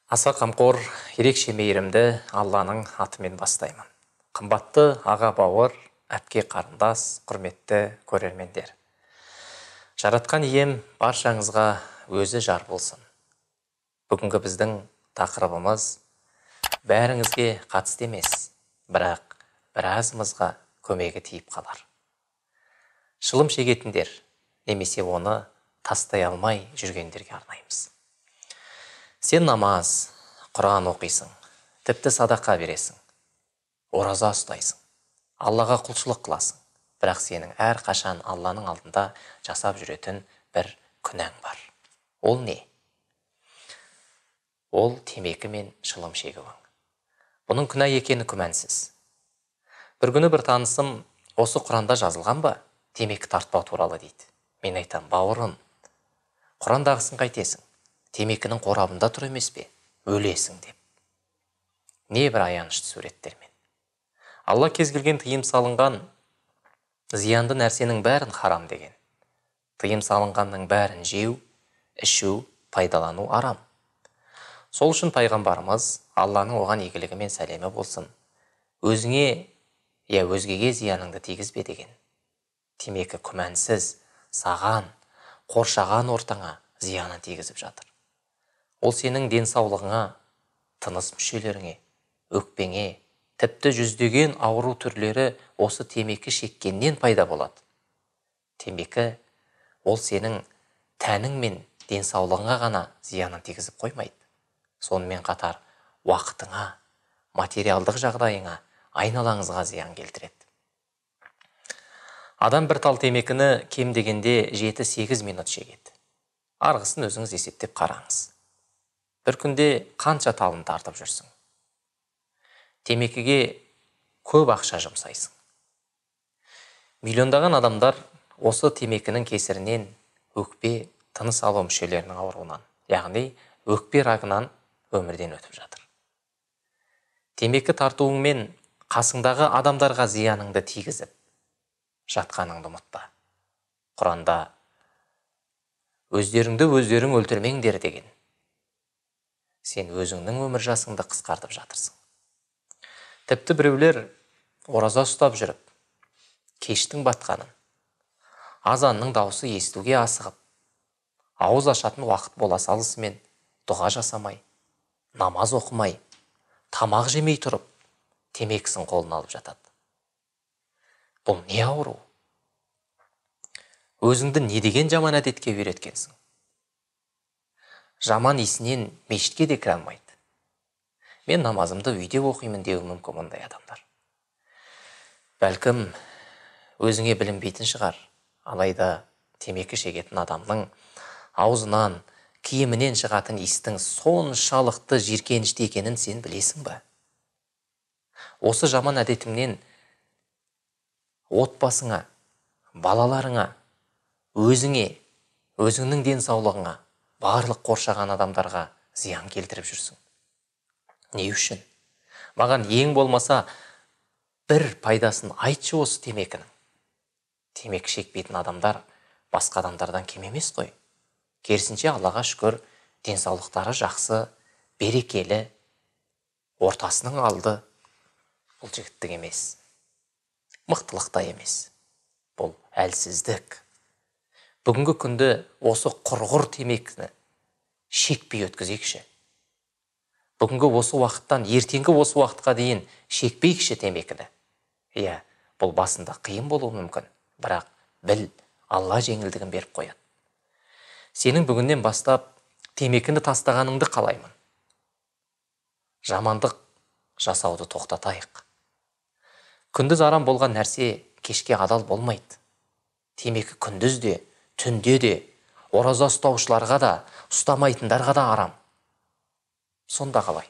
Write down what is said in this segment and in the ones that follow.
Аса қамқор, ерекше мейірімді Алланың атымен бастаймын. Қымбатты аға бауыр, әпке қарындас, құрметті көрермендер. Жаратқан ием баршаңызға өзі жар болсын. Бүгінгі біздің тақырыбымыз бәріңізге қатысты емес, бірақ біразымызға көмегі тиіп қалар. Шылым шегетіндер немесе оны тастай алмай жүргендерге арнаймыз. Сен намаз, Құран оқисың, тіпті садақа бересің, ораза ұстайсың, Аллаға құлшылық қыласың. Бірақ сенің әр қашан Алланың алдында жасап жүретін бір күнәң бар. Ол не? Ол темекі мен шылым шегуің. Бұның күнә екені күмәнсіз. Бір күні бір танысым, осы Құранда жазылған ба, темекі тартпау туралы дейді. Мен айтам, бауырым, Құрандағысын қайтесің? Темекінің қорабында тұр емес пе? Өлесің деп. Не бір аянышты суреттермен. Алла кез келген тыйым салынған зиянды нәрсенің бәрін харам деген. Тыйым салынғанның бәрін жеу, ішу, пайдалану арам. Сол үшін пайғамбарымыз Алланың оған игілігі мен сәлемі болсын. Өзіңе, өзгеге зияныңды тигізбе деген. Темекі күмәнсіз, саған, қоршаған ортаңа зиянын тигізіп жатыр. Ол сенің денсаулығыңа, тыныс мүшелеріңе, өкпеңе, тіпті жүздеген ауру түрлері осы темекі шеккеннен пайда болады. Темекі ол сенің тәнің мен денсаулығыңа ғана зиянын тигізіп қоймайды. Сонымен қатар уақытыңа, материалдық жағдайыңа, айналаңызға зиян келтіреді. Адам бір тал темекіні кем дегенде 7-8 минут шегеді. Арғысын өзіңіз есептеп қараңыз. Бір күнде қанша талын тартып жүрсің? Темекіге көп ақша жұмсайсың. Миллиондаған адамдар осы темекінің кесірінен өкпе, тыныс алу мүшелерінің ауруынан, яғни өкпе рагынан өмірден өтіп жатыр. Темекі тартуыңмен қасыңдағы адамдарға зияныңды тигізіп, жатқаныңды ұмытпа. Құранда өздеріңді өздерің өлтірмеңдер деген. Сен өзіңнің өмір жасыңды қысқартып жатырсың. Тіпті біреулер ораза ұстап жүріп, кештің батқанын, азанның дауысы естуге асығып, ауыз ашатын уақыт бола салысымен дұға жасамай, намаз оқымай, тамақ жемей тұрып, темекісін қолына алып жатады. Бұл не ауру? Өзіңді не деген жаман әдетке үйреткенсің? Жаман исінен мешітке де кіре алмайды. Мен намазымды үйде оқимын деуі мүмкін мұндай адамдар. Бәлкім өзіңе білінбейтін шығар, алайда темекі шегетін адамның аузынан, киімінен шығатын иістің соншалықты жиіркенішті екенін сен білесің ба? Осы жаман әдетіңнен отбасыңа, балаларыңа, өзіңе, өзіңнің денсаулығыңа, барлық қоршаған адамдарға зиян келтіріп жүрсің. Не үшін? Маған ең болмаса бір пайдасын айтшы осы темекінің. Темекі шекпейтін адамдар басқа адамдардан кем емес қой. Керісінше Аллаға шүкір, денсаулықтары жақсы, берекелі, ортасының алды. Бұл жігіттік емес, мықтылықта емес. Бұл әлсіздік. Бүгінгі күнді осы құрғыр темекіні шекпей өткізейікші. Бүгінгі осы уақыттан ертеңгі осы уақытқа дейін шекпейікші темекіні. Бұл басында қиын болуы мүмкін, бірақ біл, Алла жеңілдігін беріп қояды. Сенің бүгіннен бастап темекіні тастағаныңды қалаймын. Жамандық жасауды тоқтатайық. Күндіз арам болған нәрсе кешке адал болмайды. Темекі күндіз де, түнде де, ораза ұстаушыларға да, ұстамайтындарға да арам. Сонда қалай?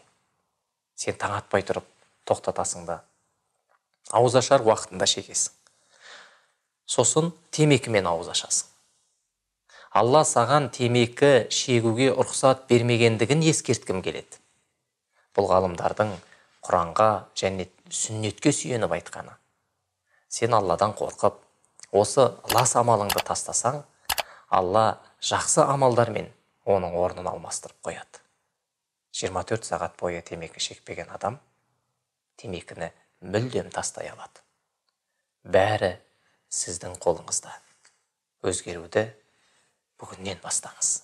Сен таң атпай тұрып тоқтатасың да, ауыз ашар уақытында шегесің. Сосын темекімен ауыз ашасың. Алла саған темекі шегуге рұқсат бермегендігін ескерткім келеді. Бұл ғалымдардың Құранға және сүннетке сүйеніп айтқаны. Сен Алладан қорқып, осы лас амалыңды тастасаң, Алла жақсы амалдармен оның орнын алмастырып қояды. 24 сағат бойы темекі шекпеген адам темекіні мүлдем тастай алады. Бәрі сіздің қолыңызда. Өзгеруді бүгіннен бастаңыз.